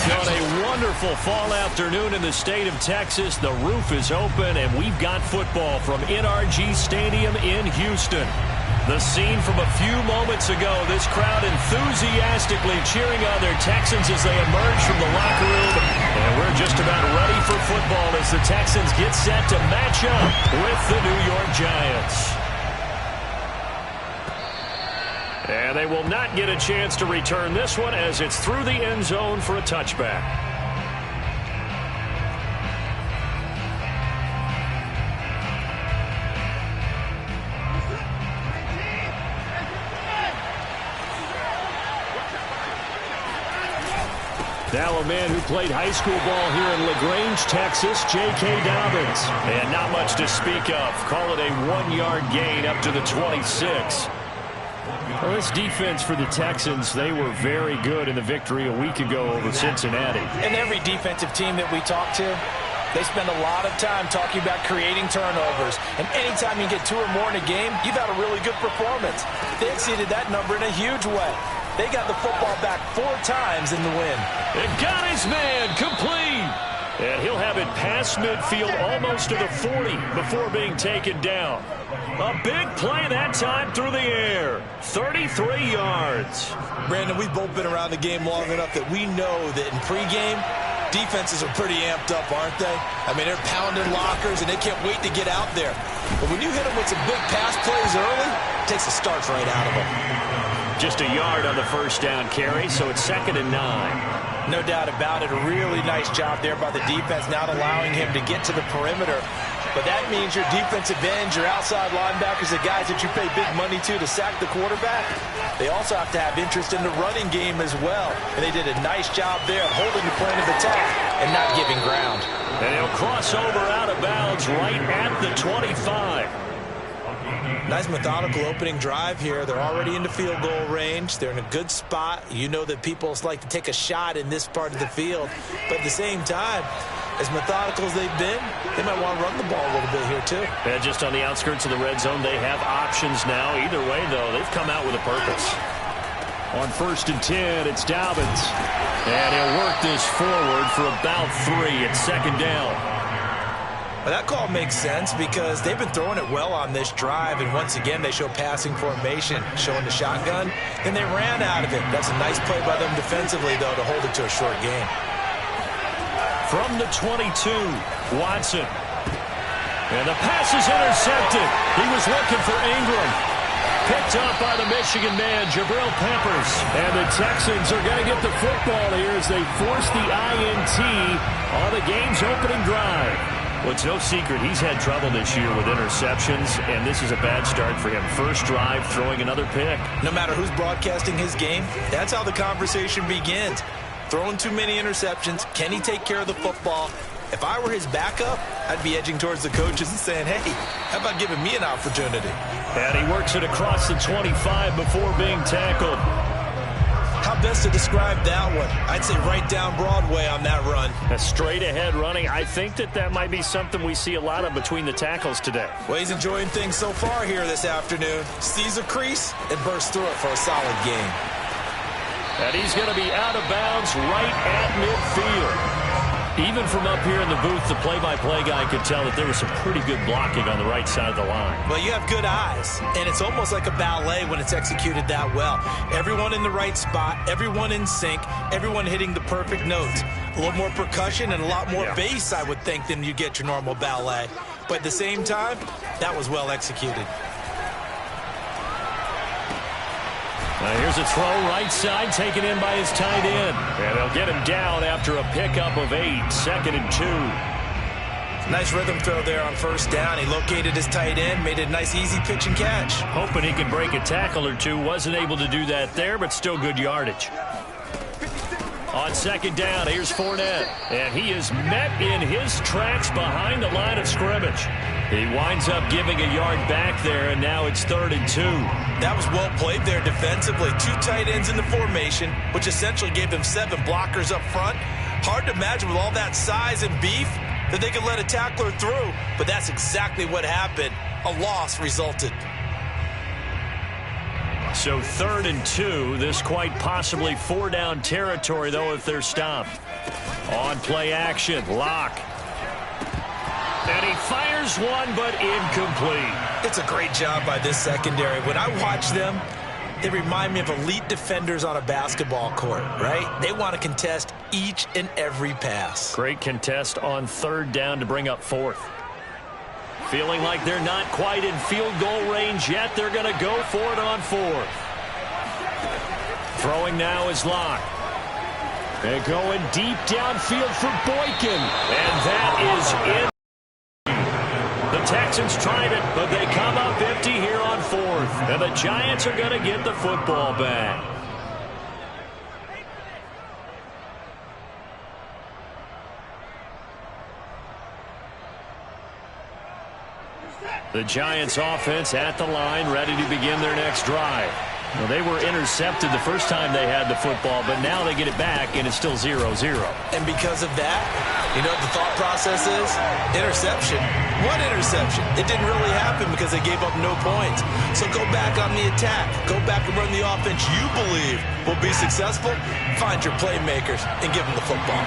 On a wonderful fall afternoon in the state of Texas, the roof is open, and we've got football from NRG Stadium in Houston. The scene from a few moments ago, this crowd enthusiastically cheering on their Texans as they emerge from the locker room. And we're just about ready for football as the Texans get set to match up with the New York Giants. And they will not get a chance to return this one as it's through the end zone for a touchback. Now a man who played high school ball here in LaGrange, Texas, J.K. Dobbins. And not much to speak of. Call it a 1-yard gain up to the 26. Well, this defense for the Texans, they were very good in the victory a week ago over Cincinnati. And every defensive team that we talk to, they spend a lot of time talking about creating turnovers. And anytime you get 2 or more in a game, you've had a really good performance. They exceeded that number in a huge way. They got the football back 4 times in the win. And got his man complete. And he'll have it past midfield almost to the 40 before being taken down. A big play that time through the air. 33 yards. Brandon, we've both been around the game long enough that we know that in pregame, defenses are pretty amped up, aren't they? I mean, they're pounding lockers, and they can't wait to get out there. But when you hit them with some big pass plays early, it takes the starch right out of them. Just a yard on the first down carry, so it's 2nd and 9. No doubt about it. A really nice job there by the defense, not allowing him to get to the perimeter. But that means your defensive ends, your outside linebackers, the guys that you pay big money to sack the quarterback, they also have to have interest in the running game as well. And they did a nice job there of holding the point of attack and not giving ground. And he'll cross over out of bounds right at the 25. Nice methodical opening drive here. They're already into field goal range. They're in a good spot. You know that people like to take a shot in this part of the field. But at the same time, as methodical as they've been, they might want to run the ball a little bit here too. Yeah, just on the outskirts of the red zone, they have options now. Either way, though, they've come out with a purpose. On 1st and 10, it's Dobbins. And he'll work this forward for about 3. It's 2nd down. Well, that call makes sense because they've been throwing it well on this drive, and once again they show passing formation, showing the shotgun, and they ran out of it. That's a nice play by them defensively, though, to hold it to a short gain. From the 22, Watson. And the pass is intercepted. He was looking for Ingram. Picked up by the Michigan man, Jabril Peppers. And the Texans are going to get the football here as they force the INT on the game's opening drive. Well, it's no secret he's had trouble this year with interceptions, and this is a bad start for him. First drive, throwing another pick. No matter who's broadcasting his game, that's how the conversation begins. Throwing too many interceptions. Can he take care of the football? If I were his backup, I'd be edging towards the coaches and saying, hey, how about giving me an opportunity? And he works it across the 25 before being tackled. How best to describe that one? I'd say right down Broadway on that run. A straight-ahead running. I think that might be something we see a lot of between the tackles today. Well, he's enjoying things so far here this afternoon. Sees a crease and bursts through it for a solid game. And he's going to be out of bounds right at midfield. Even from up here in the booth, the play-by-play guy could tell that there was some pretty good blocking on the right side of the line. Well, you have good eyes, and it's almost like a ballet when it's executed that well. Everyone in the right spot, everyone in sync, everyone hitting the perfect notes. A little more percussion and a lot more bass, I would think, than you get your normal ballet. But at the same time, that was well executed. Now here's a throw right side taken in by his tight end. And they'll get him down after a pickup of 8, 2nd and 2. Nice rhythm throw there on 1st down. He located his tight end, made it a nice easy pitch and catch. Hoping he could break a tackle or two. Wasn't able to do that there, but still good yardage. On 2nd down, here's Fournette. And he is met in his tracks behind the line of scrimmage. He winds up giving a yard back there, and now it's 3rd and 2. That was well played there defensively. 2 tight ends in the formation, which essentially gave them 7 blockers up front. Hard to imagine with all that size and beef that they could let a tackler through, but that's exactly what happened. A loss resulted. So 3rd and 2. This quite possibly 4-down territory, though, if they're stopped. On play action, Locke. And he fires one, but incomplete. It's a great job by this secondary. When I watch them, they remind me of elite defenders on a basketball court, right? They want to contest each and every pass. Great contest on 3rd down to bring up 4th. Feeling like they're not quite in field goal range yet. They're going to go for it on 4th. Throwing now is Locke. They're going deep downfield for Boykin. And that is in. The Texans tried it, but they come up empty here on 4th. And the Giants are going to get the football back. The Giants offense at the line, ready to begin their next drive. Well, they were intercepted the first time they had the football, but now they get it back, and it's still 0-0. And because of that, you know what the thought process is? Interception. What interception? It didn't really happen because they gave up no points. So go back on the attack. Go back and run the offense you believe will be successful. Find your playmakers and give them the football.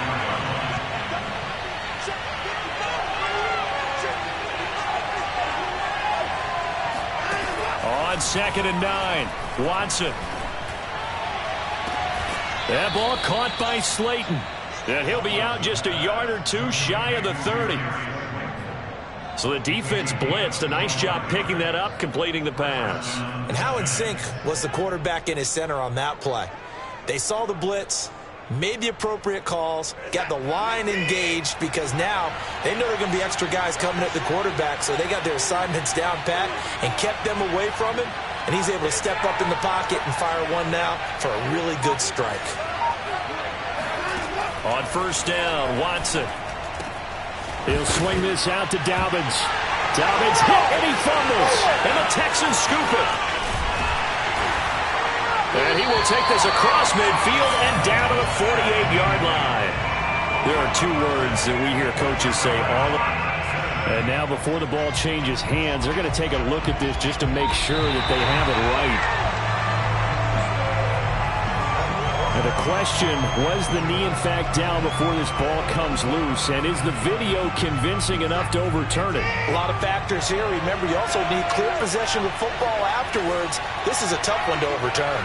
On 2nd and 9, Watson. That ball caught by Slayton. And he'll be out just a yard or two shy of the 30. So the defense blitzed. A nice job picking that up, completing the pass. And how in sync was the quarterback and his center on that play? They saw the blitz, made the appropriate calls, got the line engaged because now they know there are going to be extra guys coming at the quarterback, so they got their assignments down pat and kept them away from him, and he's able to step up in the pocket and fire one now for a really good strike. On 1st down, Watson. He'll swing this out to Dobbins. Dobbins hit and he fumbles, and the Texans scoop it. And he will take this across midfield and down to the 48-yard line. There are 2 words that we hear coaches say all of. And now before the ball changes hands, they're going to take a look at this just to make sure that they have it right. And the question, was the knee in fact down before this ball comes loose? And is the video convincing enough to overturn it? A lot of factors here. Remember, you also need clear possession of football afterwards. This is a tough one to overturn.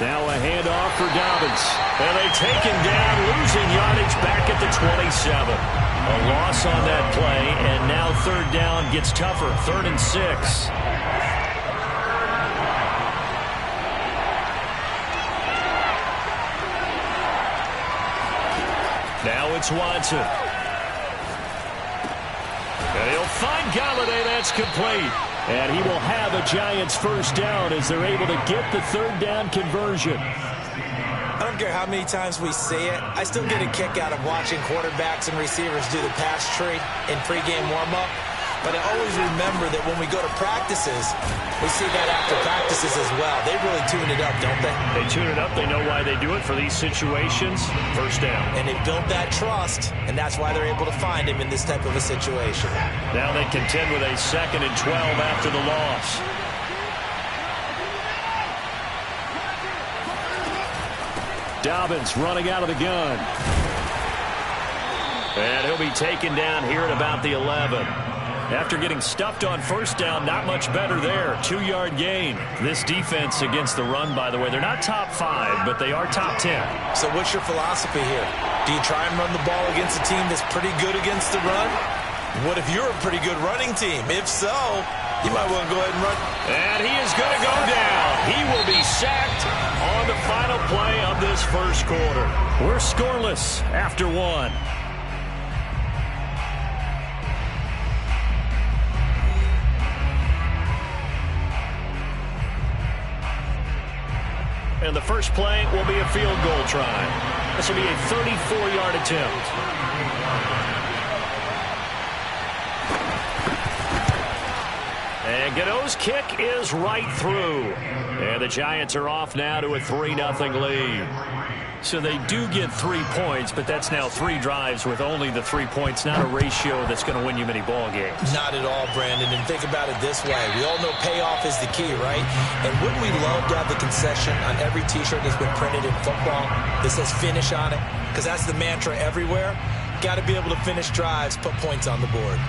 Now a handoff for Dobbins. And they take him down, losing yardage back at the 27. A loss on that play, and now 3rd down gets tougher. 3rd and 6. Now it's Watson. And he'll find Galladay. That's complete. And he will have a Giants 1st down as they're able to get the 3rd down conversion. I don't care how many times we see it. I still get a kick out of watching quarterbacks and receivers do the pass tree in pregame warm-up. But I always remember that when we go to practices, we see that after practices as well. They really tune it up, don't they? They tune it up. They know why they do it for these situations. 1st down. And they built that trust, and that's why they're able to find him in this type of a situation. Now they contend with a 2nd and 12 after the loss. Dobbins running out of the gun. And he'll be taken down here at about the 11. After getting stuffed on 1st down, not much better there. 2-yard gain. This defense against the run, by the way, they're not top 5, but they are top 10. So what's your philosophy here? Do you try and run the ball against a team that's pretty good against the run? What if you're a pretty good running team? If so, you might want to go ahead and run. And he is going to go down. He will be sacked on the final play of this 1st quarter. We're scoreless after 1. And the first play will be a field goal try. This will be a 34-yard attempt. And Godot's kick is right through. And the Giants are off now to a 3-0 lead. So they do get 3 points, but that's now 3 drives with only the 3 points, not a ratio that's going to win you many ball games. Not at all, Brandon. And think about it this way. We all know payoff is the key, right? And wouldn't we love to have the concession on every T-shirt that's been printed in football that says finish on it? Because that's the mantra everywhere. Got to be able to finish drives, put points on the board.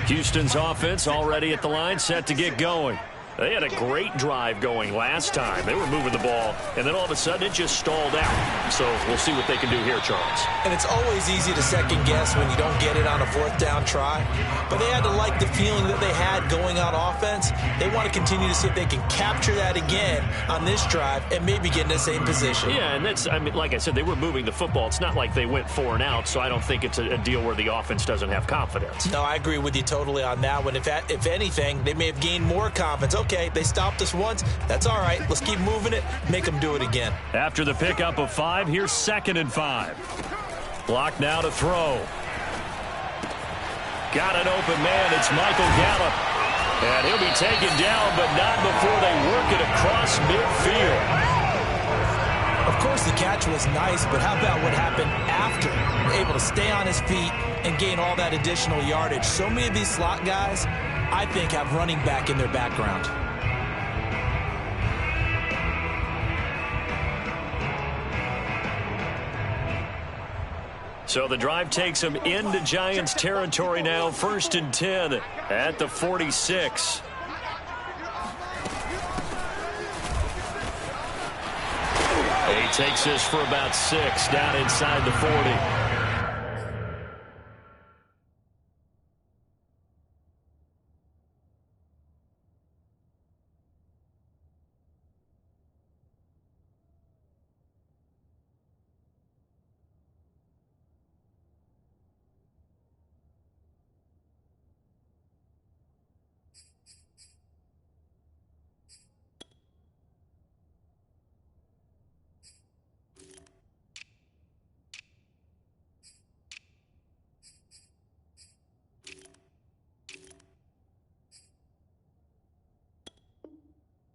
Houston's offense already at the line, set to get going. They had a great drive going last time. They were moving the ball, and then all of a sudden it just stalled out. So we'll see what they can do here, Charles. And it's always easy to second guess when you don't get it on a 4th down try. But they had to like the feeling that they had going on offense. They want to continue to see if they can capture that again on this drive and maybe get in the same position. Yeah, and that's, I mean, like I said, they were moving the football. It's not like they went 4 and out, so I don't think it's a deal where the offense doesn't have confidence. No, I agree with you totally on that one. If anything, they may have gained more confidence. Okay, they stopped us once. That's all right. Let's keep moving it. Make them do it again. After the pickup of 5, here's 2nd and 5. Block now to throw. Got an open man. It's Michael Gallup. And he'll be taken down, but not before they work it across midfield. Of course, the catch was nice, but how about what happened after? Able to stay on his feet and gain all that additional yardage. So many of these slot guys, I think, have running back in their background. So the drive takes them into Giants territory now. 1st and 10 at the 46. He takes this for about 6 down inside the 40.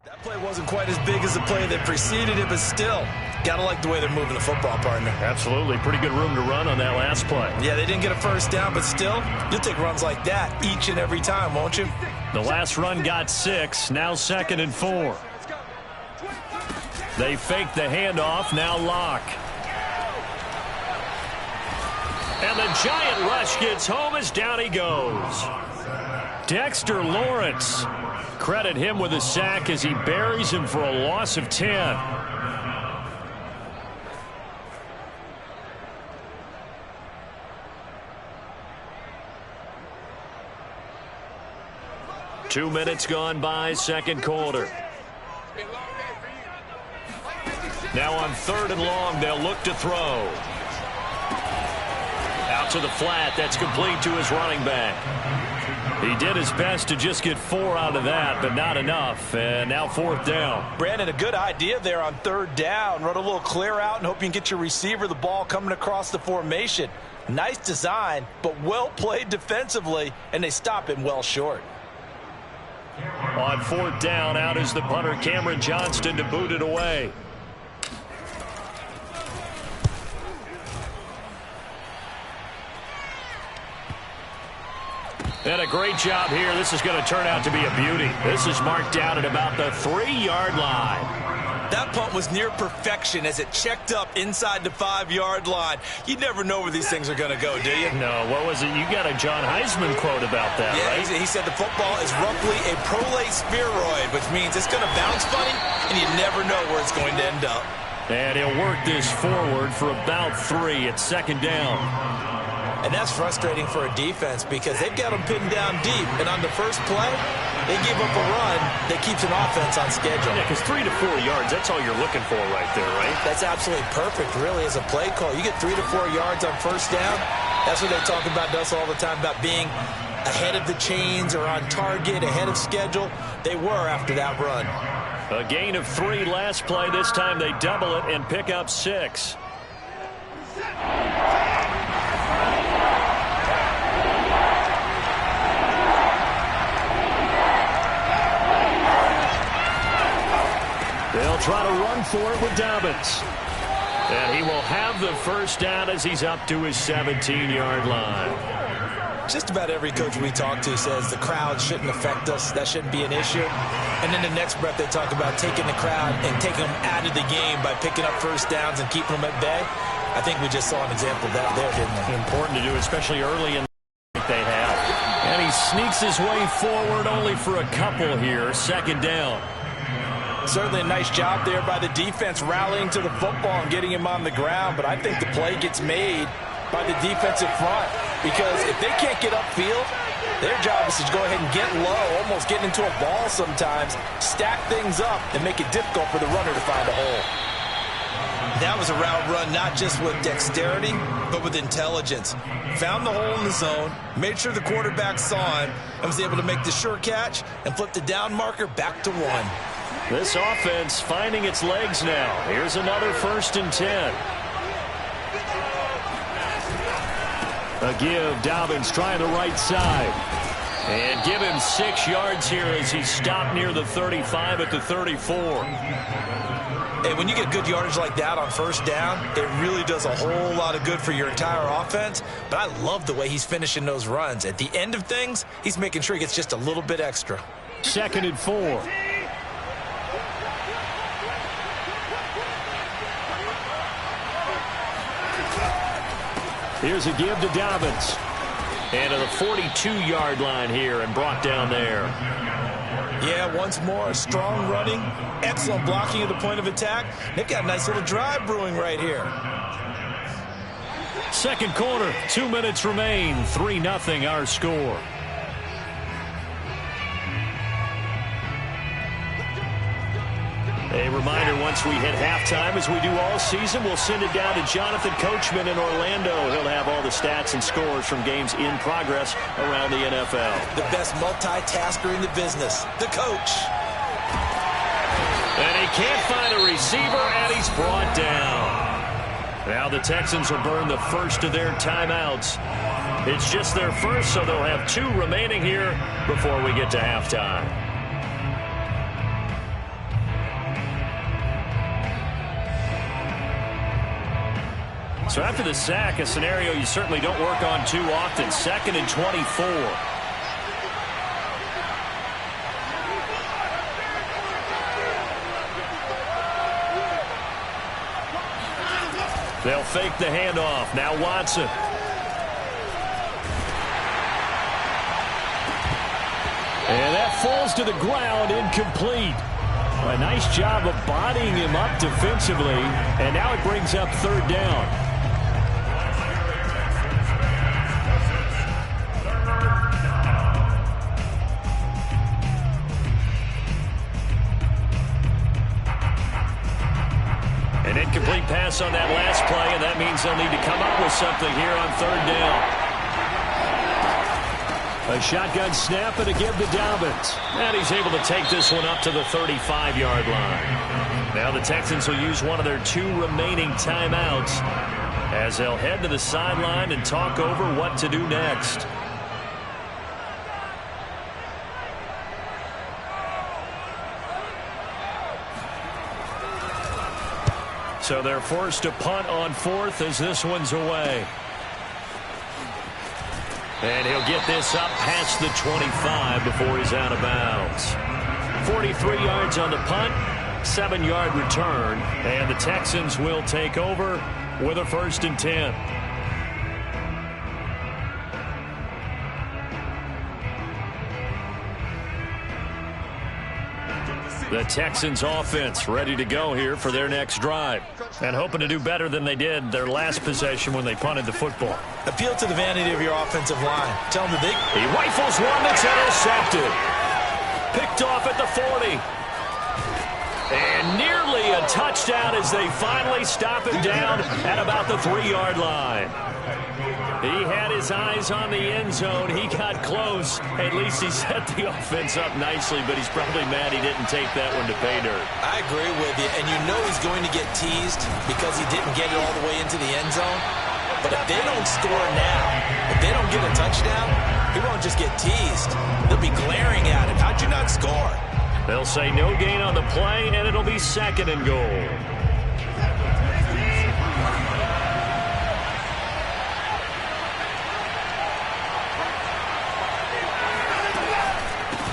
That play wasn't quite as big as the play that preceded it, but still, got to like the way they're moving the football, partner. Absolutely. Pretty good room to run on that last play. Yeah, they didn't get a 1st down, but still, you'll take runs like that each and every time, won't you? The last run got 6. Now 2nd and 4. They fake the handoff. Now Locke. And the giant rush gets home as down he goes. Dexter Lawrence. Credit him with a sack as he buries him for a loss of 10. Two minutes gone by, 2nd quarter. Now on 3rd and long, they'll look to throw. Out to the flat, that's complete to his running back. He did his best to just get 4 out of that, but not enough. And now 4th down. Brandon, a good idea there on 3rd down. Run a little clear out and hope you can get your receiver the ball coming across the formation. Nice design, but well played defensively, and they stop him well short. On 4th down, out is the punter, Cameron Johnston, to boot it away. And a great job here. This is going to turn out to be a beauty. This is marked out at about the 3-yard line. That punt was near perfection as it checked up inside the 5-yard line. You never know where these things are going to go, do you? No, what was it? You got a John Heisman quote about that, yeah, right? He said the football is roughly a prolate spheroid, which means it's going to bounce funny, and you never know where it's going to end up. And he'll work this forward for about 3 at 2nd down. And that's frustrating for a defense because they've got them pinned down deep. And on the first play, they give up a run that keeps an offense on schedule. Yeah, because 3 to 4 yards, that's all you're looking for right there, right? That's absolutely perfect, really, as a play call. You get 3 to 4 yards on 1st down. That's what they talk about to us all the time, about being ahead of the chains or on target, ahead of schedule. They were after that run. A gain of 3 last play. This time they double it and pick up 6. for it with Dobbins. And he will have the first down as he's up to his 17-yard line. Just about every coach we talk to says the crowd shouldn't affect us. That shouldn't be an issue. And then the next breath they talk about taking the crowd and taking them out of the game by picking up first downs and keeping them at bay. I think we just saw an example of that there, didn't we? Important to do, especially early in the game they have. And he sneaks his way forward only for a couple here. Second down. Certainly a nice job there by the defense rallying to the football and getting him on the ground. But I think the play gets made by the defensive front, because if they can't get upfield, their job is to go ahead and get low, almost get into a ball sometimes, stack things up, and make it difficult for the runner to find a hole. That was a route run not just with dexterity, but with intelligence. Found the hole in the zone, made sure the quarterback saw him, and was able to make the sure catch and flip the down marker back to 1. This offense finding its legs now. Here's another 1st and 10. A give, Dobbins trying the right side. And give him 6 yards here as he stopped near the 35 at the 34. Hey, when you get good yardage like that on first down, it really does a whole lot of good for your entire offense. But I love the way he's finishing those runs. At the end of things, he's making sure he gets just a little bit extra. 2nd and 4. Here's a give to Dobbins. And to the 42-yard line here and brought down there. Yeah, once more, strong running, excellent blocking at the point of attack. They've got a nice little drive brewing right here. Second quarter, 2 minutes remain, 3-0 our score. A reminder, once we hit halftime, as we do all season, we'll send it down to Jonathan Coachman in Orlando. He'll have all the stats and scores from games in progress around the NFL. The best multitasker in the business, the coach. And he can't find a receiver, and he's brought down. Now the Texans will burn the first of their timeouts. It's just their first, so they'll have 2 remaining here before we get to halftime. So after the sack, a scenario you certainly don't work on too often. 2nd and 24. They'll fake the handoff. Now Watson. And that falls to the ground, incomplete. A nice job of bodying him up defensively. And now it brings up 3rd down. An incomplete pass on that last play, and that means they'll need to come up with something here on 3rd down. A shotgun snap and a give to Dobbins. And he's able to take this one up to the 35-yard line. Now the Texans will use one of their 2 remaining timeouts as they'll head to the sideline and talk over what to do next. So they're forced to punt on 4th as this one's away. And he'll get this up past the 25 before he's out of bounds. 43 yards on the punt, 7-yard return, and the Texans will take over with a 1st and 10. The Texans offense ready to go here for their next drive. And hoping to do better than they did their last possession when they punted the football. Appeal to the vanity of your offensive line. Tell them that he rifles one that's intercepted. Picked off at the 40. And nearly a touchdown as they finally stop him down at about the 3-yard line. He had his eyes on the end zone. He got close. At least he set the offense up nicely, but he's probably mad he didn't take that one to pay dirt. I agree with you, and you know he's going to get teased because he didn't get it all the way into the end zone. But if they don't score now, if they don't get a touchdown, he won't just get teased. They'll be glaring at him. How'd you not score? They'll say no gain on the play, and it'll be 2nd and goal.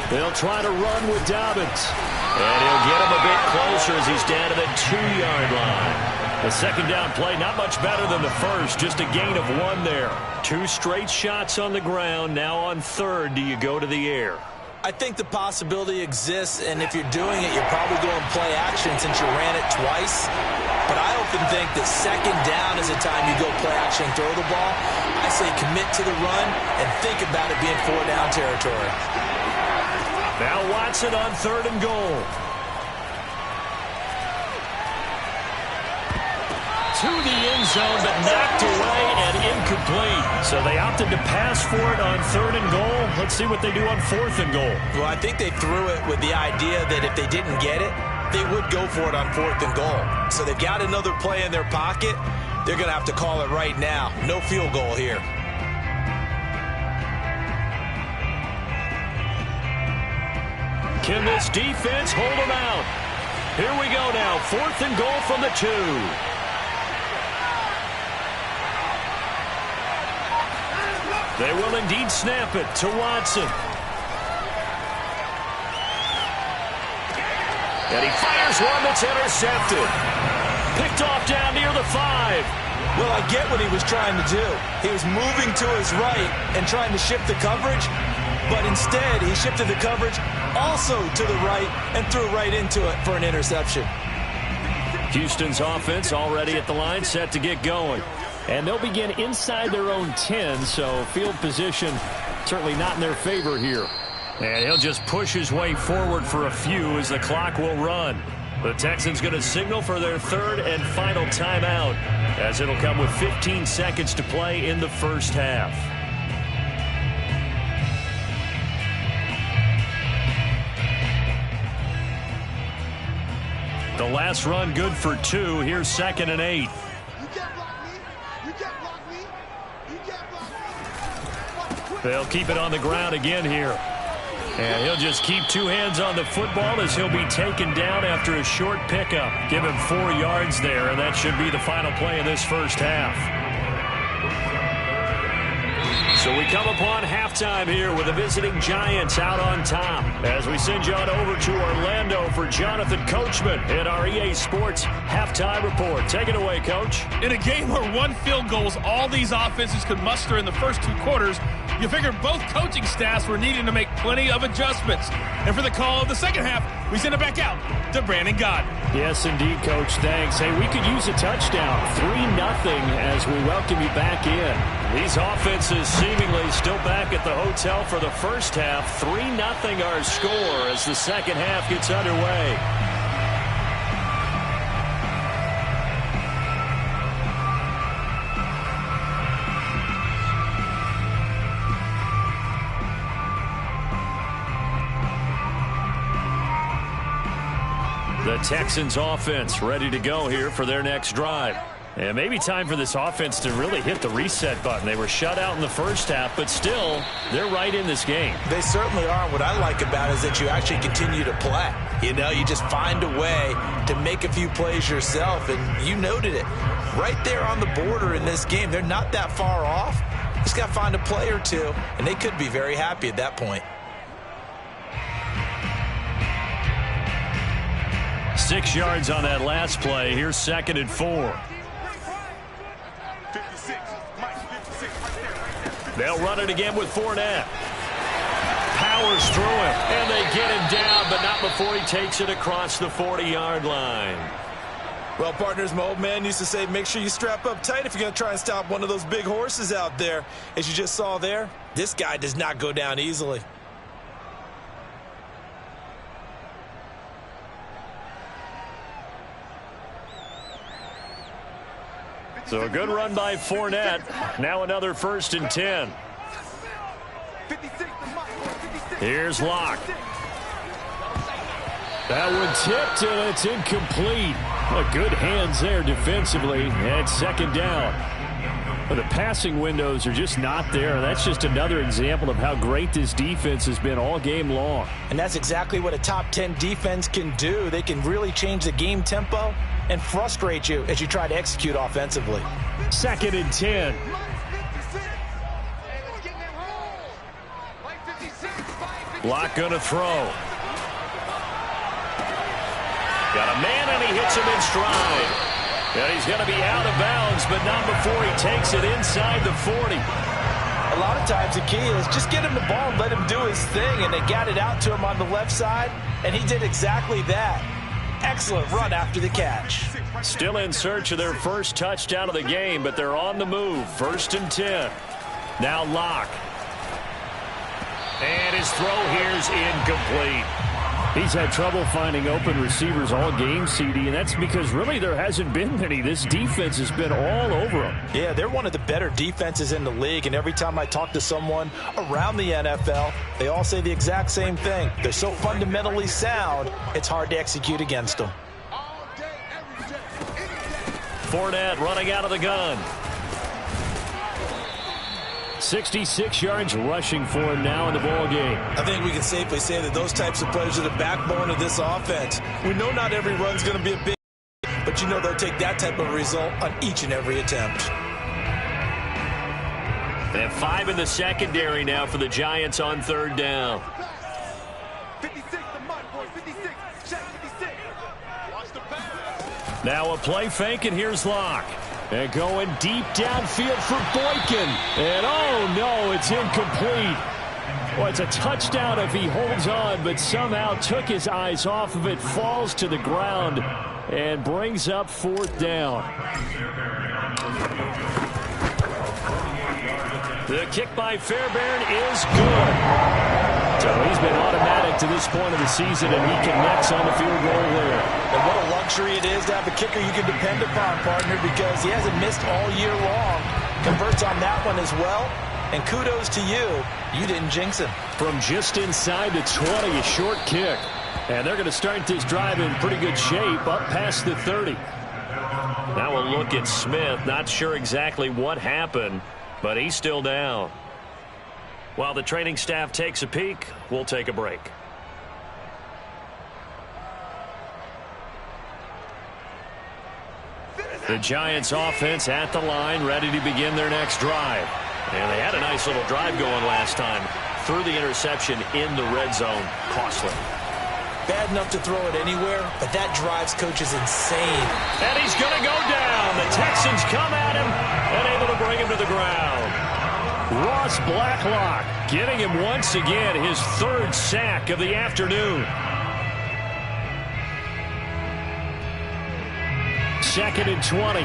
They'll try to run with Dobbins. And he'll get him a bit closer as he's down to the 2-yard line. The 2nd down play, not much better than the first, just a gain of 1 there. 2 straight shots on the ground. Now on 3rd, do you go to the air? I think the possibility exists, and if you're doing it, you're probably going play action since you ran it twice. But I often think that 2nd down is the time you go play action and throw the ball. I say commit to the run and think about it being 4-down territory. Now Watson on 3rd and goal. To the end zone, but knocked away and incomplete. So they opted to pass for it on 3rd and goal. Let's see what they do on 4th and goal. Well, I think they threw it with the idea that if they didn't get it, they would go for it on 4th and goal. So they've got another play in their pocket. They're going to have to call it right now. No field goal here. Can this defense hold them out? Here we go now. 4th and goal from the 2. They will indeed snap it to Watson. And he fires one that's intercepted. Picked off down near the 5. Well, I get what he was trying to do. He was moving to his right and trying to shift the coverage, but instead he shifted the coverage also to the right and threw right into it for an interception. Houston's offense already at the line, set to get going. And they'll begin inside their own 10, so field position certainly not in their favor here. And he'll just push his way forward for a few as the clock will run. The Texans going to signal for their 3rd and final timeout, as it'll come with 15 seconds to play in the first half. The last run good for 2. Here's 2nd and 8. They'll keep it on the ground again here. And he'll just keep 2 hands on the football as he'll be taken down after a short pickup. Give him 4 yards there, and that should be the final play of this first half. So we come upon halftime here with the visiting Giants out on top. As we send you on over to Orlando for Jonathan Coachman in our EA Sports Halftime Report. Take it away, Coach. In a game where 1 field goal is all these offenses could muster in the first 2 quarters, you figured both coaching staffs were needing to make plenty of adjustments. And for the call of the second half, we send it back out to Brandon Gott. Yes, indeed, Coach. Thanks. Hey, we could use a touchdown. 3-0 as we welcome you back in. These offenses seemingly still back at the hotel for the first half. 3-0 our score as the second half gets underway. The Texans offense ready to go here for their next drive. And maybe time for this offense to really hit the reset button. They were shut out in the first half, but still, they're right in this game. They certainly are. What I like about it is that you actually continue to play. You know, you just find a way to make a few plays yourself, and you noted it. Right there on the border in this game, they're not that far off. Just got to find a play or two, and they could be very happy at that point. 6 yards on that last play. Here's 2nd and 4. They'll run it again with Fournette. Powers through him, and they get him down, but not before he takes it across the 40-yard line. Well, partners, my old man used to say, make sure you strap up tight if you're going to try and stop one of those big horses out there. As you just saw there, this guy does not go down easily. So a good run by Fournette. Now another 1st and 10. Here's Locke. That one tipped, and it's incomplete. Good hands there defensively, and 2nd down. Well, the passing windows are just not there. That's just another example of how great this defense has been all game long. And that's exactly what a top 10 defense can do. They can really change the game tempo and frustrate you as you try to execute offensively. 2nd and 10. Block gonna throw. Got a man and he hits him in stride. And he's going to be out of bounds, but not before he takes it inside the 40. A lot of times the key is just get him the ball and let him do his thing, and they got it out to him on the left side, and he did exactly that. Excellent run after the catch. Still in search of their first touchdown of the game, but they're on the move. 1st and 10. Now Locke. And his throw here's incomplete. He's had trouble finding open receivers all game, CD, and that's because really there hasn't been many. This defense has been all over them. Yeah, they're one of the better defenses in the league, and every time I talk to someone around the NFL, they all say the exact same thing. They're so fundamentally sound, it's hard to execute against them. Fournette running out of the gun. 66 yards rushing for him now in the ball game. I think we can safely say that those types of plays are the backbone of this offense. We know not every run's going to be a big, but you know they'll take that type of result on each and every attempt. They have 5 in the secondary now for the Giants on 3rd down. 56, the mud boy, 56, check 56. Watch the pass. Now a play fake, and here's Locke. And going deep downfield for Boykin. And oh no, it's incomplete. Well, it's a touchdown if he holds on, but somehow took his eyes off of it, falls to the ground, and brings up 4th down. The kick by Fairbairn is good. So he's been automatic to this point of the season, and he connects on the field goal there. And what a luxury it is to have a kicker you can depend upon, partner, because he hasn't missed all year long. Converts on that one as well. And kudos to you. You didn't jinx him. From just inside the 20, a short kick. And they're going to start this drive in pretty good shape, up past the 30. Now we'll look at Smith. Not sure exactly what happened, but he's still down. While the training staff takes a peek, we'll take a break. The Giants offense at the line, ready to begin their next drive. And they had a nice little drive going last time. Threw the interception in the red zone. Costly. Bad enough to throw it anywhere, but that drives coach is insane. And he's going to go down. The Texans come at him and able to bring him to the ground. Ross Blacklock getting him once again his 3rd sack of the afternoon. 2nd and 20.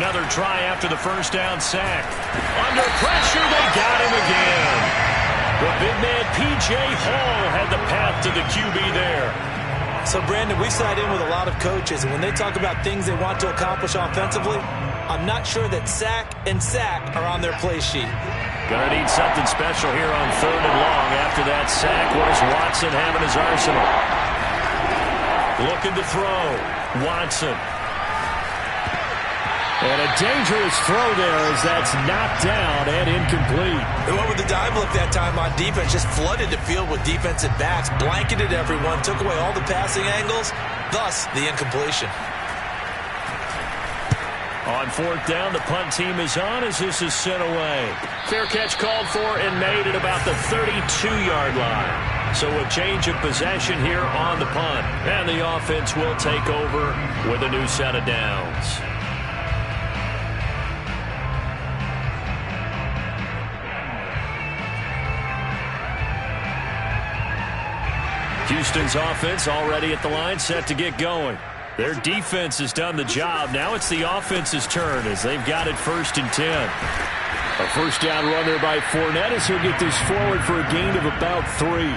Another try after the 1st down sack. Under pressure, they got him again. The big man, P.J. Hall, had the path to the QB there. So, Brandon, we sat in with a lot of coaches, and when they talk about things they want to accomplish offensively, I'm not sure that sack and sack are on their play sheet. Gonna need something special here on 3rd and long. After that sack, what does Watson have in his arsenal? Looking to throw. Watson. And a dangerous throw there as that's knocked down and incomplete. They went with the dime look that time on defense, just flooded the field with defensive backs, blanketed everyone, took away all the passing angles, thus the incompletion. On 4th down, the punt team is on as this is sent away. Fair catch called for and made at about the 32-yard line. So a change of possession here on the punt. And the offense will take over with a new set of downs. Houston's offense already at the line, set to get going. Their defense has done the job. Now it's the offense's turn as they've got it 1st and 10. A 1st down run there by Fournette as he'll get this forward for a gain of about 3.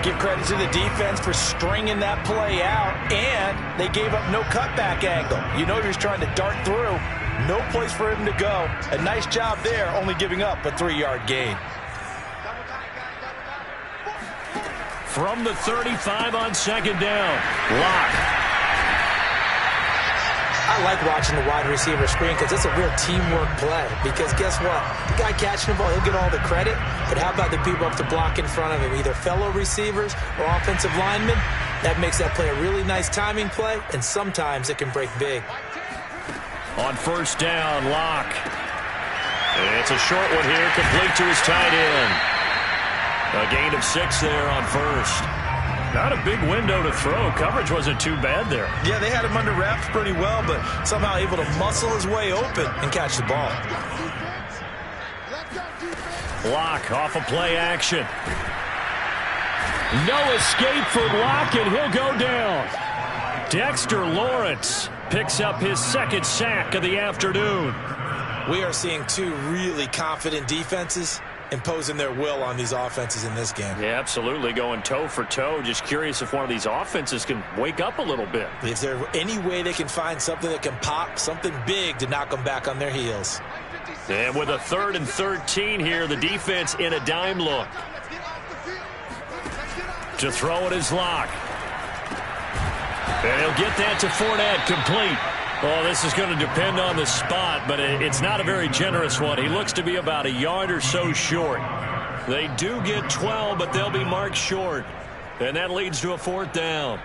Give credit to the defense for stringing that play out, and they gave up no cutback angle. You know he was trying to dart through. No place for him to go. A nice job there, only giving up a 3-yard gain. from the 35 on second down. Lock. I like watching the wide receiver screen because it's a real teamwork play. Because guess what? The guy catching the ball, he'll get all the credit. But how about the people up to block in front of him, either fellow receivers or offensive linemen? That makes that play a really nice timing play, and sometimes it can break big. On first down, Lock. It's a short one here, complete to his tight end. A gain of 6 there on first. Not a big window to throw. Coverage wasn't too bad there. Yeah, they had him under wraps pretty well, but somehow able to muscle his way open and catch the ball. Lock off of play action. No escape for Lock, and he'll go down. Dexter Lawrence picks up his second sack of the afternoon. We are seeing two really confident defenses imposing their will on these offenses in this game. Yeah, absolutely, going toe for toe. Just curious if one of these offenses can wake up a little bit. Is there any way they can find something that can pop, something big to knock them back on their heels? And with a 3rd and 13 here, the defense in a dime look. To throw it is Lock. And he'll get that to Fournette, complete. Oh, this is going to depend on the spot, but it's not a very generous one. He looks to be about a yard or so short. They do get 12, but they'll be marked short. And that leads to a 4th down.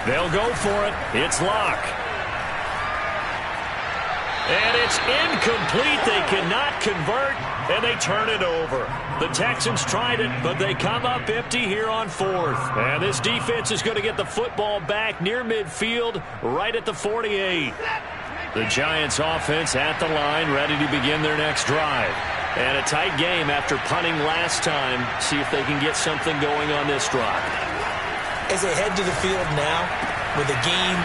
They'll go for it. It's Lock. And it's incomplete. They cannot convert, and they turn it over. The Texans tried it, but they come up empty here on 4th. And this defense is going to get the football back near midfield, right at the 48. The Giants offense at the line, ready to begin their next drive. And a tight game after punting last time. See if they can get something going on this drive. As they head to the field now, with the game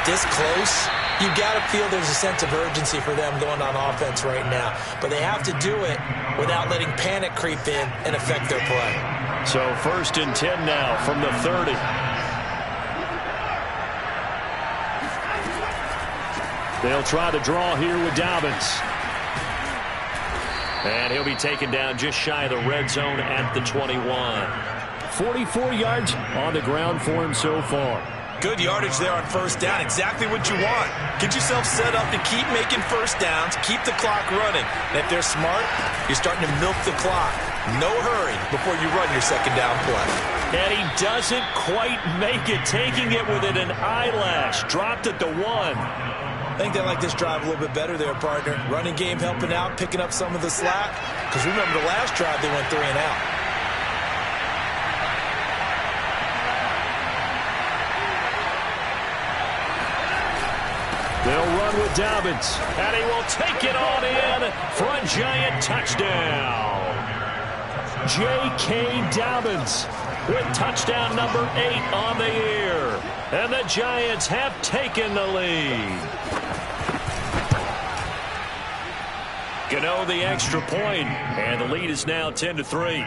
this close, you've got to feel there's a sense of urgency for them going on offense right now. But they have to do it without letting panic creep in and affect their play. So 1st and 10 now from the 30. They'll try to draw here with Dobbins. And he'll be taken down just shy of the red zone at the 21. 44 yards on the ground for him so far. Good yardage there on first down. Exactly what you want. Get yourself set up to keep making first downs, keep the clock running. And if they're smart, you're starting to milk the clock. No hurry before you run your second down play. And he doesn't quite make it, taking it within an eyelash. Dropped at the 1. I think they like this drive a little bit better there, partner. Running game helping out, picking up some of the slack. Because remember the last drive, they went 3 and out. They'll run with Dobbins, and he will take it on in for a Giant touchdown. J.K. Dobbins with touchdown number 8 on the year. And the Giants have taken the lead. Gano the extra point, and the lead is now 10-3.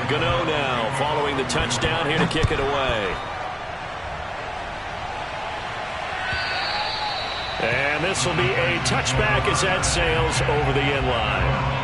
Gano now following the touchdown here to kick it away. And this will be a touchback as that sails over the end line.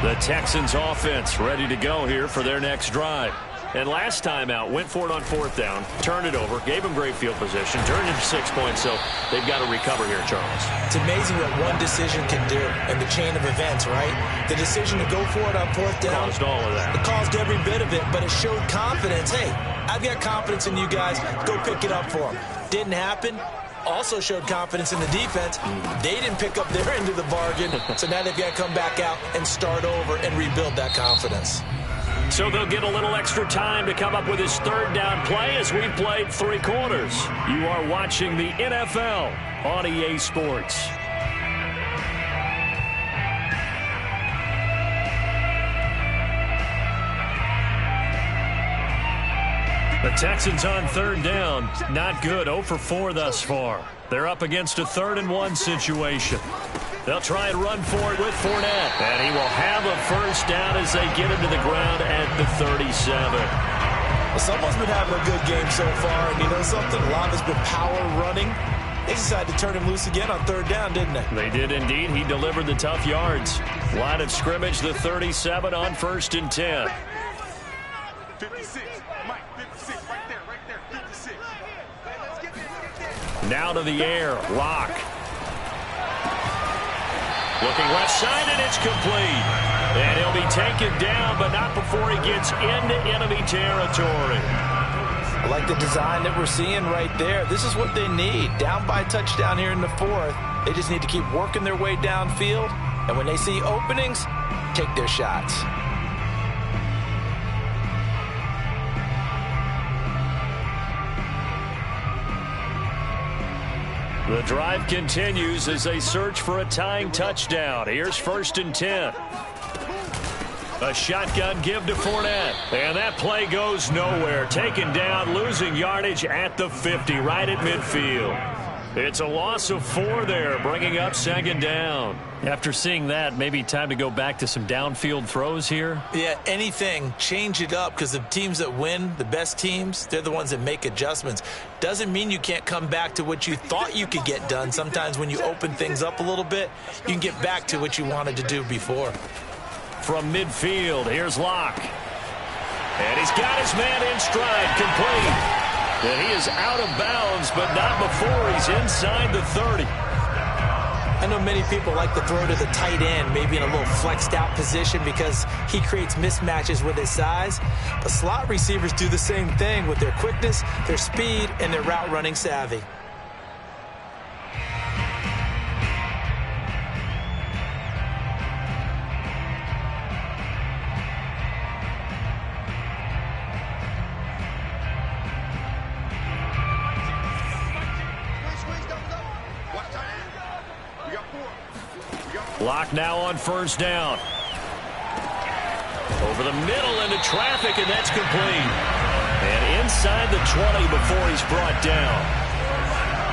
The Texans offense ready to go here for their next drive. And last time out, went for it on 4th down, turned it over, gave them great field position, turned into 6 points, so they've got to recover here, Charles. It's amazing what one decision can do in the chain of events, right? The decision to go for it on 4th down. Caused all of that. It caused every bit of it, but it showed confidence. Hey, I've got confidence in you guys. Go pick it up for them. Didn't happen. also showed confidence in the defense. They didn't pick up their end of the bargain, so now they've got to come back out and start over and rebuild that confidence. So they'll get a little extra time to come up with his third down play as we played 3 quarters. You are watching the NFL on EA Sports. The Texans on third down. Not good. 0 for 4 thus far. They're up against a 3rd and 1 situation. They'll try and run for it with Fournette. And he will have a first down as they get him to the ground at the 37. Well, someone's been having a good game so far. And you know something? A lot has been power running. They decided to turn him loose again on 3rd down, didn't they? They did indeed. He delivered the tough yards. Line of scrimmage, the 37 on 1st and 10. 56. Mike, 56. Right there. 56. Let's get there. Now to the air. Lock. Looking left side, and it's complete. And he'll be taken down, but not before he gets into enemy territory. I like the design that we're seeing right there. This is what they need. Down by a touchdown here in the 4th. They just need to keep working their way downfield. And when they see openings, take their shots. The drive continues as they search for a tying touchdown. Here's 1st and 10. A shotgun give to Fournette. And that play goes nowhere. Taken down, losing yardage at the 50, right at midfield. It's a loss of 4 there, bringing up 2nd down. After seeing that, maybe time to go back to some downfield throws here. Yeah, anything. Change it up, because the teams that win, the best teams, they're the ones that make adjustments. Doesn't mean you can't come back to what you thought you could get done. Sometimes when you open things up a little bit, you can get back to what you wanted to do before. From midfield, here's Locke. And he's got his man in stride, complete. And he is out of bounds, but not before he's inside the 30. I know many people like to throw to the tight end, maybe in a little flexed out position because he creates mismatches with his size. But slot receivers do the same thing with their quickness, their speed, and their route running savvy. Lock now on 1st down. Over the middle into traffic, and that's complete. And inside the 20 before he's brought down.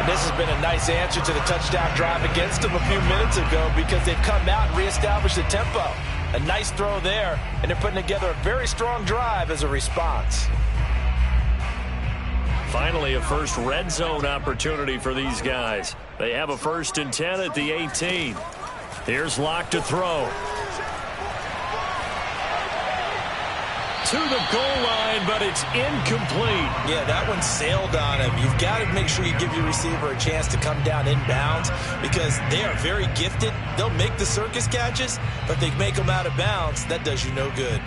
And this has been a nice answer to the touchdown drive against him a few minutes ago because they've come out and reestablished the tempo. A nice throw there, and they're putting together a very strong drive as a response. Finally, a first red zone opportunity for these guys. They have a 1st and 10 at the 18. Here's Locke to throw. To the goal line, but it's incomplete. Yeah, that one sailed on him. You've got to make sure you give your receiver a chance to come down inbounds because they are very gifted. They'll make the circus catches, but they make them out of bounds. That does you no good.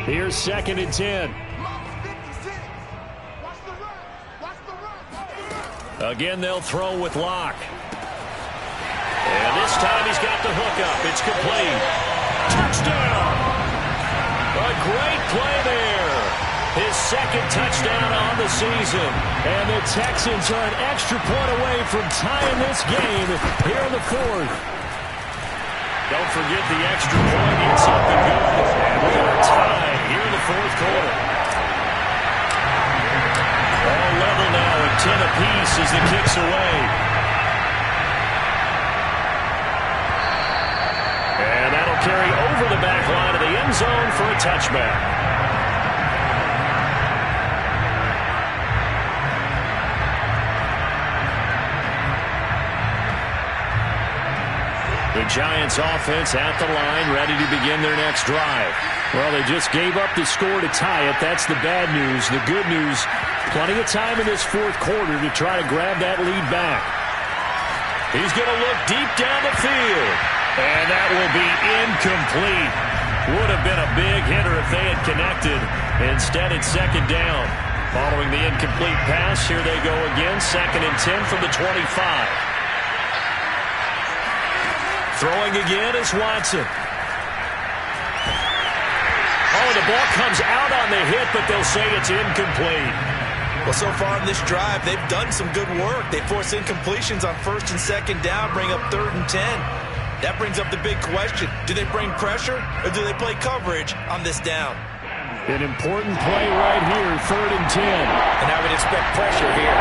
Here's 2nd and 10. Again, they'll throw with Locke. And this time he's got the hook up. It's complete. Touchdown! A great play there. His 2nd touchdown on the season. And the Texans are an extra point away from tying this game here in the 4th. Don't forget the extra point. It's something good. And we are tied here in the 4th quarter. All level now at 10 apiece as the kick's away. And that'll carry over the back line of the end zone for a touchback. The Giants offense at the line, ready to begin their next drive. Well, they just gave up the score to tie it. That's the bad news. The good news, plenty of time in this 4th quarter to try to grab that lead back. He's going to look deep down the field. And that will be incomplete. Would have been a big hitter if they had connected. Instead, it's second down. Following the incomplete pass, here they go again. 2nd and 10 from the 25. Throwing again is Watson. Oh, the ball comes out on the hit, but they'll say it's incomplete. Well, so far in this drive, they've done some good work. They force incompletions on 1st and 2nd down, bring up 3rd and 10. That brings up the big question. Do they bring pressure or do they play coverage on this down? An important play right here, 3rd and 10. And I would expect pressure here.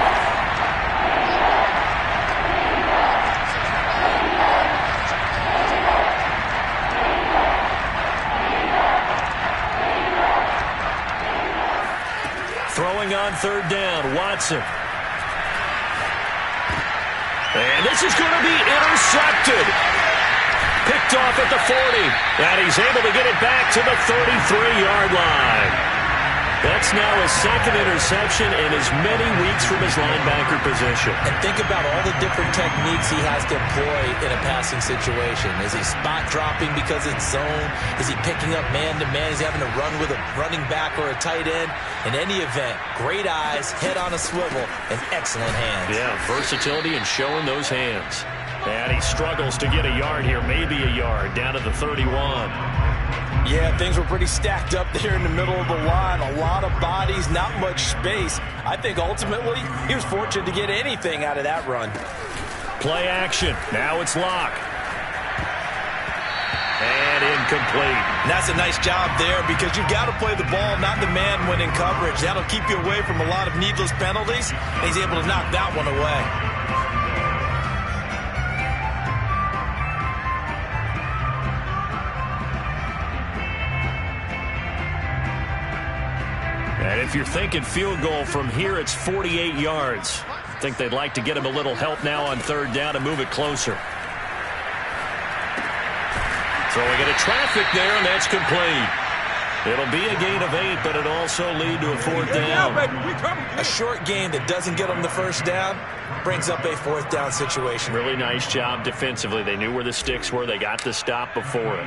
Throwing on 3rd down, Watson. And this is going to be intercepted. Picked off at the 40. And he's able to get it back to the 33-yard line. That's now his 2nd interception in as many weeks from his linebacker position. And think about all the different techniques he has to employ in a passing situation. Is he spot dropping because it's zone? Is he picking up man-to-man? Is he having to run with a running back or a tight end? In any event, great eyes, head on a swivel, and excellent hands. Yeah, versatility and showing those hands. And he struggles to get a yard here, maybe a yard, down to the 31. Yeah, things were pretty stacked up there in the middle of the line. A lot of bodies, not much space. I think ultimately he was fortunate to get anything out of that run. Play action. Now it's Locke. And incomplete. And that's a nice job there because you've got to play the ball, not the man when in coverage. That'll keep you away from a lot of needless penalties. And he's able to knock that one away. And if you're thinking field goal from here, it's 48 yards. I think they'd like to get him a little help now on 3rd down to move it closer. Throwing into traffic there, and that's complete. It'll be a gain of 8, but it'll also lead to a 4th down. A short gain that doesn't get them the 1st down brings up a 4th down situation. Really nice job defensively. They knew where the sticks were. They got the stop before it.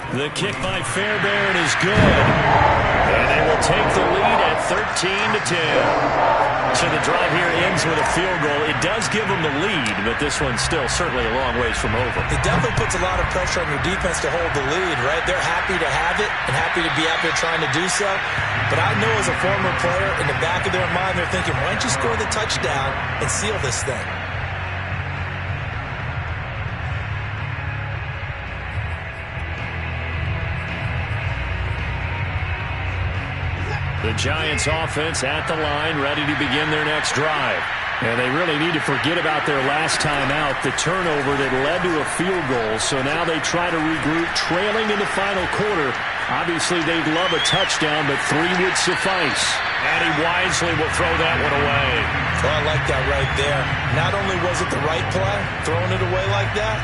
The kick by Fairbairn is good. And they will take the lead at 13-10. So the drive here ends with a field goal. It does give them the lead, but this one's still certainly a long ways from over. It definitely puts a lot of pressure on your defense to hold the lead, right? They're happy to have it and happy to be out there trying to do so. But I know as a former player, in the back of their mind, they're thinking, why don't you score the touchdown and seal this thing? The Giants offense at the line, ready to begin their next drive. And they really need to forget about their last time out, the turnover that led to a field goal. So now they try to regroup, trailing in the final quarter. Obviously, they'd love a touchdown, but 3 would suffice. And he wisely will throw that one away. Well, I like that right there. Not only was it the right play, throwing it away like that,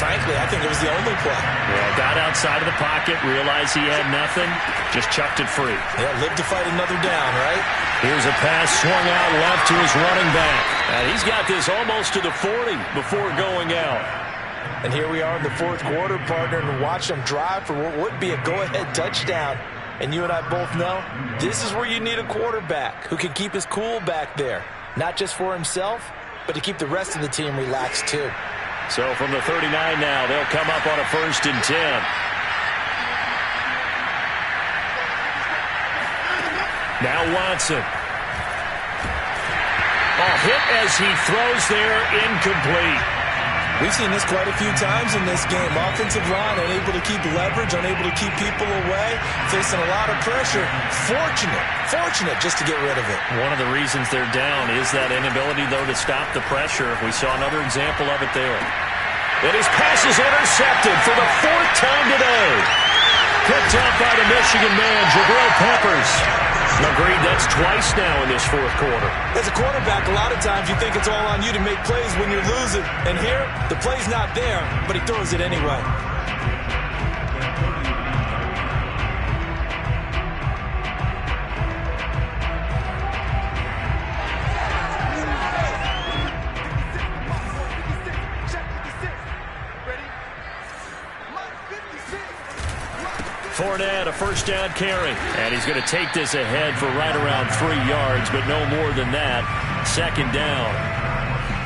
frankly, I think it was the only play. Well, got outside of the pocket, realized he had nothing, just chucked it free. Yeah, live to fight another down, right? Here's a pass swung out left to his running back. And he's got this almost to the 40 before going out. And here we are in the 4th quarter, partner, and watch them drive for what would be a go-ahead touchdown. And you and I both know this is where you need a quarterback who can keep his cool back there. Not just for himself, but to keep the rest of the team relaxed too. So from the 39 now, they'll come up on a 1st and 10. Now Watson. A hit as he throws there, incomplete. We've seen this quite a few times in this game. Offensive line unable to keep leverage, unable to keep people away, facing a lot of pressure. Fortunate just to get rid of it. One of the reasons they're down is that inability, though, to stop the pressure. We saw another example of it there. And his pass is intercepted for the 4th time today. Picked up by the Michigan man, Jabril Peppers. Agreed, that's twice now in this 4th quarter. As a quarterback, a lot of times you think it's all on you to make plays when you're losing. And here, the play's not there, but he throws it anyway. Fournette, a first down carry. And he's going to take this ahead for right around 3 yards, but no more than that. Second down.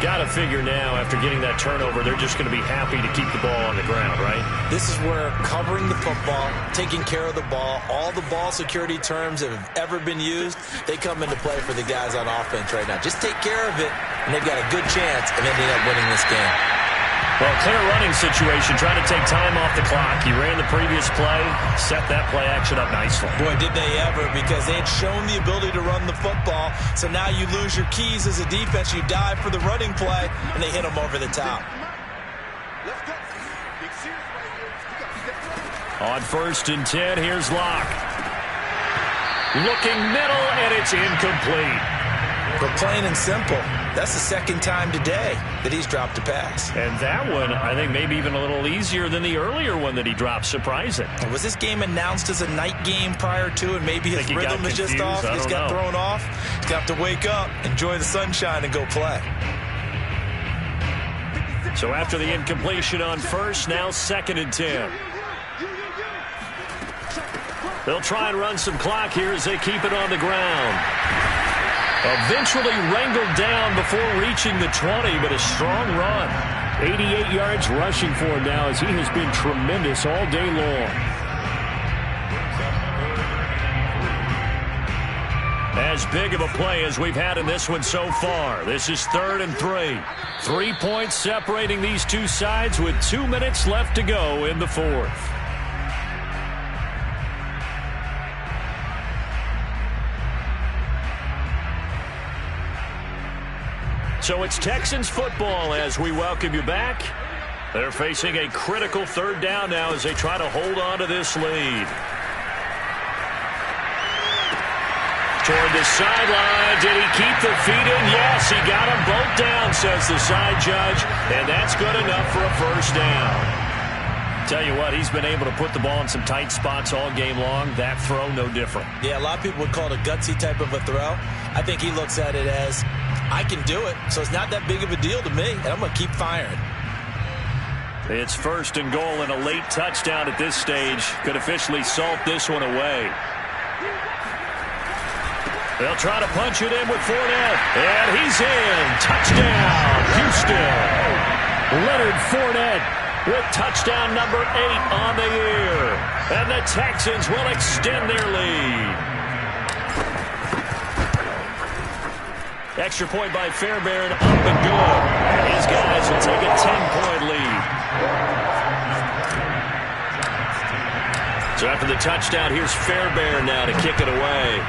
Got to figure now, after getting that turnover, they're just going to be happy to keep the ball on the ground, right? This is where covering the football, taking care of the ball, all the ball security terms that have ever been used, they come into play for the guys on offense right now. Just take care of it, and they've got a good chance of ending up winning this game. Well, clear running situation, trying to take time off the clock. He ran the previous play, set that play action up nicely. Boy, did they ever, because they had shown the ability to run the football. So now you lose your keys as a defense. You dive for the running play, and they hit them over the top. On 1st and 10, here's Locke. Looking middle, and it's incomplete. But plain and simple, that's the second time today that he's dropped a pass. And that one, I think, maybe even a little easier than the earlier one that he dropped. Surprising. Was this game announced as a night game prior to, and maybe his rhythm is just off? He's got thrown off. He's got to wake up, enjoy the sunshine, and go play. So after the incompletion on 1st, now 2nd and 10. They'll try and run some clock here as they keep it on the ground. Eventually wrangled down before reaching the 20, but a strong run. 88 yards rushing for him now as he has been tremendous all day long. As big of a play as we've had in this one so far. This is 3rd and 3. 3 points separating these two sides with 2 minutes left to go in the 4th. So it's Texans football as we welcome you back. They're facing a critical 3rd down now as they try to hold on to this lead. Toward the sideline. Did he keep the feet in? Yes, he got them both down, says the side judge. And that's good enough for a 1st down. Tell you what, he's been able to put the ball in some tight spots all game long. That throw, no different. Yeah, a lot of people would call it a gutsy type of a throw. I think he looks at it as, I can do it, so it's not that big of a deal to me, and I'm going to keep firing. It's 1st and goal and a late touchdown at this stage. Could officially salt this one away. They'll try to punch it in with Fournette, and he's in. Touchdown, Houston. Leonard Fournette with touchdown number 8 on the year. And the Texans will extend their lead. Extra point by Fairbairn, up and good. And his guys will take a 10-point lead. So after the touchdown, here's Fairbairn now to kick it away.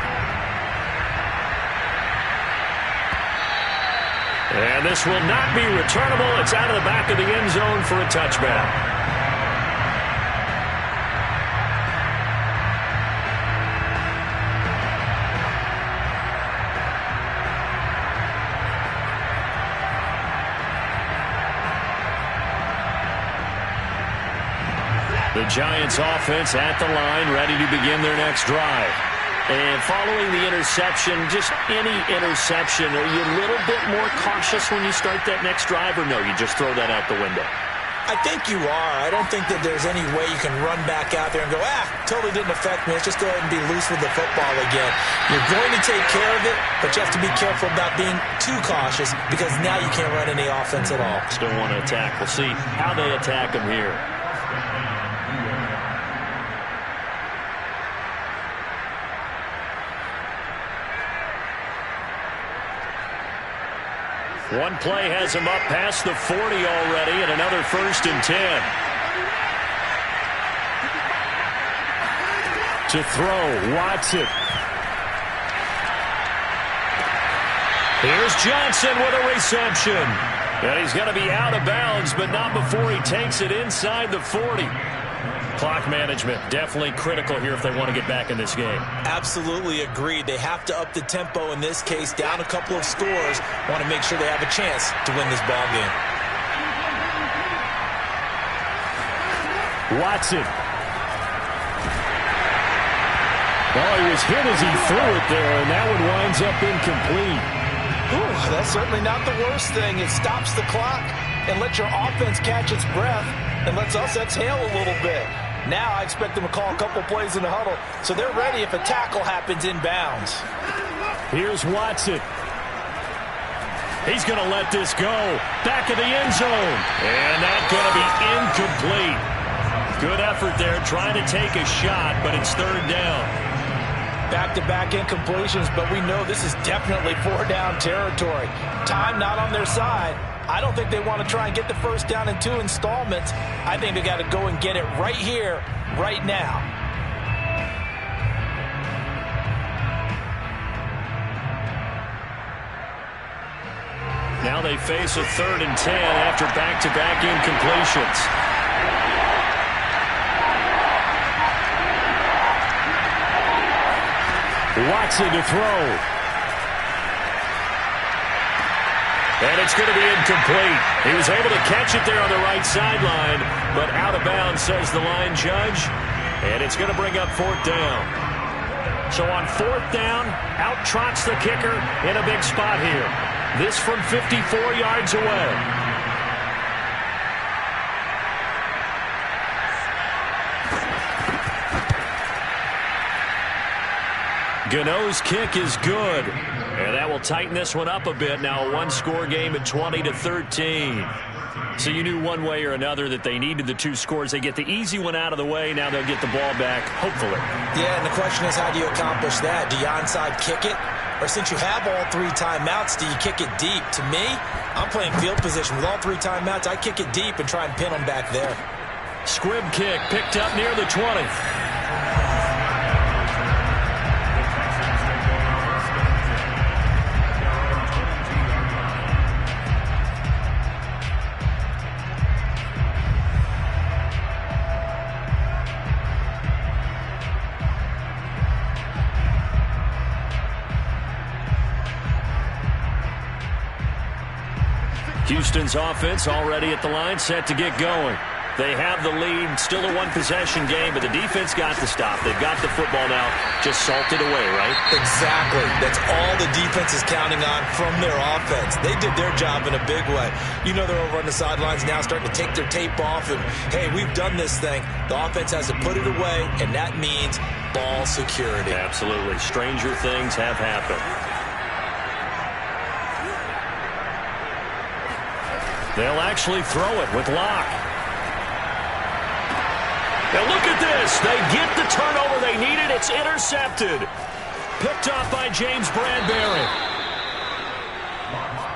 And this will not be returnable. It's out of the back of the end zone for a touchback. The Giants offense at the line, ready to begin their next drive. And following the interception, just any interception, are you a little bit more cautious when you start that next drive, or no, you just throw that out the window? I think you are. I don't think that there's any way you can run back out there and go, totally didn't affect me. Let's just go ahead and be loose with the football again. You're going to take care of it, but you have to be careful about being too cautious because now you can't run any offense at all. Still want to attack. We'll see how they attack them here. One play has him up past the 40 already, and another 1st and 10. To throw, Watson. Here's Johnson with a reception. And he's going to be out of bounds, but not before he takes it inside the 40. Clock management, definitely critical here if they want to get back in this game. Absolutely agreed. They have to up the tempo in this case, down a couple of scores. Want to make sure they have a chance to win this ball game. Watson. Well, he was hit as he threw it there, and that one winds up incomplete. Ooh, that's certainly not the worst thing. It stops the clock and lets your offense catch its breath and lets us exhale a little bit. Now I expect them to call a couple plays in the huddle, so they're ready if a tackle happens inbounds. Here's Watson. He's going to let this go. Back of the end zone. And that's going to be incomplete. Good effort there trying to take a shot, but it's third down. Back-to-back incompletions, but we know this is definitely four-down territory. Time not on their side. I don't think they want to try and get the first down in 2 installments. I think they got to go and get it right here, right now. Now they face a 3rd and 10 after back-to-back incompletions. Watson to throw. And it's going to be incomplete. He was able to catch it there on the right sideline, but out of bounds, says the line judge. And it's going to bring up 4th down. So on 4th down, out trots the kicker in a big spot here. This from 54 yards away. Gano's kick is good. And that will tighten this one up a bit. Now a one-score game at 20-13. So you knew one way or another that they needed the 2 scores. They get the easy one out of the way. Now they'll get the ball back, hopefully. Yeah, and the question is, how do you accomplish that? Do you onside kick it? Or since you have all 3 timeouts, do you kick it deep? To me, I'm playing field position. With all 3 timeouts, I kick it deep and try and pin them back there. Squib kick picked up near the 20. Houston's offense already at the line, set to get going. They have the lead, still a one-possession game, but the defense got the stop. They've got the football now, just salted away, right? Exactly. That's all the defense is counting on from their offense. They did their job in a big way. You know they're over on the sidelines now starting to take their tape off, and, hey, we've done this thing. The offense has to put it away, and that means ball security. Absolutely. Stranger things have happened. They'll actually throw it with Locke. Now look at this. They get the turnover they needed. It's intercepted. Picked off by James Bradbury.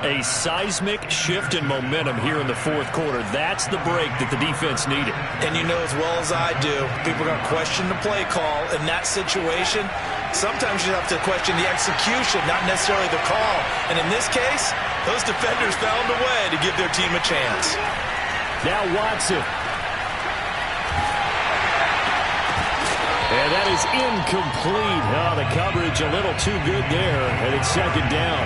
A seismic shift in momentum here in the 4th quarter. That's the break that the defense needed. And you know as well as I do, people are going to question the play call in that situation. Sometimes you have to question the execution, not necessarily the call. And in this case, those defenders found a way to give their team a chance. Now Watson. And that is incomplete. Oh, the coverage a little too good there, and it's 2nd down.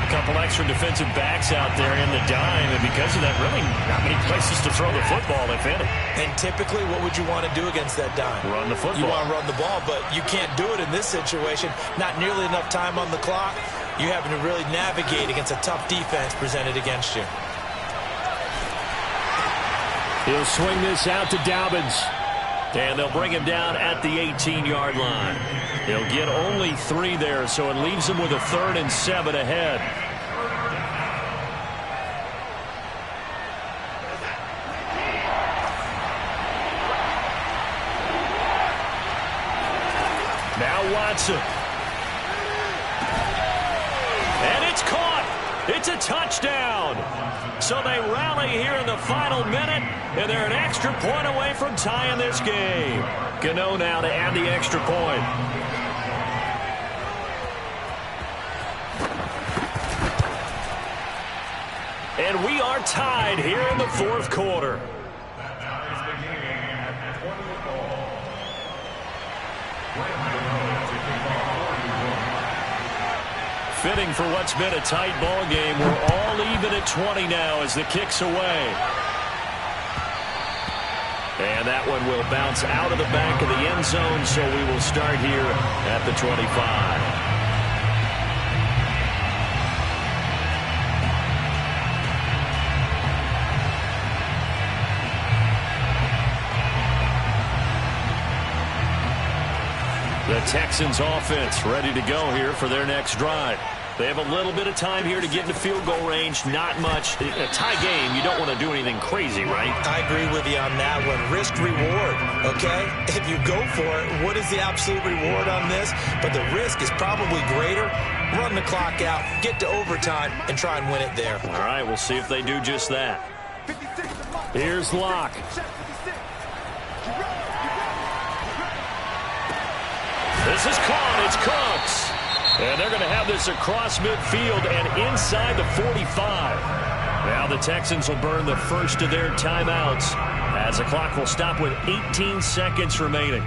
A couple extra defensive backs out there in the dime, and because of that, really not many places to throw the football, if any. And typically, what would you want to do against that dime? Run the football. You want to run the ball, but you can't do it in this situation. Not nearly enough time on the clock. You're having to really navigate against a tough defense presented against you. He'll swing this out to Dobbins. And they'll bring him down at the 18-yard line. He'll get only 3 there, so it leaves him with a 3rd and 7 ahead. Now Watson. And it's caught. It's a touchdown. So they rally here in the final minute, and they're an extra point away from tying this game. Gano now to add the extra point. And we are tied here in the 4th quarter. Fitting for what's been a tight ball game. We're all even at 20 now as the kick's away. And that one will bounce out of the back of the end zone, so we will start here at the 25. Texans offense ready to go here for their next drive. They have a little bit of time here to get into field goal range. Not much. A tie game, you don't want to do anything crazy, right? I agree with you on that one. Risk-reward, okay? If you go for it, what is the absolute reward on this? But the risk is probably greater. Run the clock out, get to overtime, and try and win it there. All right, we'll see if they do just that. Here's Locke. This is caught. It's Cooks. And they're going to have this across midfield and inside the 45. Now the Texans will burn the first of their timeouts as the clock will stop with 18 seconds remaining.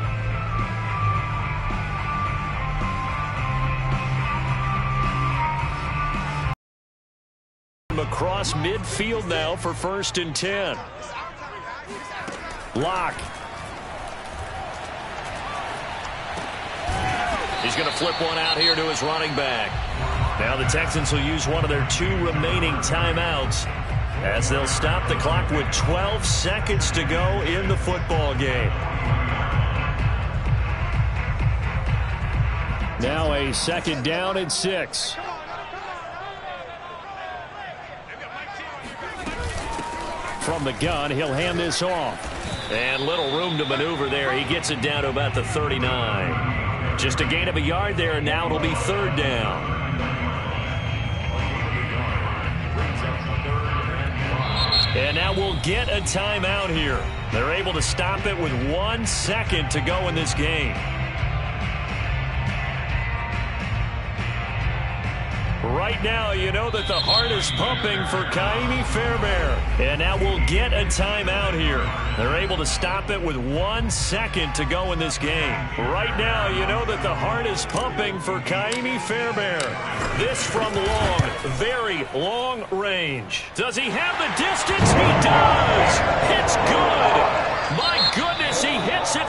Across midfield now for 1st and 10. Locke. He's going to flip one out here to his running back. Now the Texans will use one of their 2 remaining timeouts as they'll stop the clock with 12 seconds to go in the football game. Now a 2nd down and 6. From the gun, he'll hand this off. And little room to maneuver there. He gets it down to about the 39. Just a gain of a yard there, and now it'll be 3rd down. And now we'll get a timeout here. They're able to stop it with 1 second to go in this game. Right now, you know that the heart is pumping for Kaimi Fairbairn. And now we'll get a timeout here. They're able to stop it with 1 second to go in this game. Right now, you know that the heart is pumping for Kaimi Fairbairn. This from long, very long range. Does he have the distance? He does. It's good. My goodness, he hits it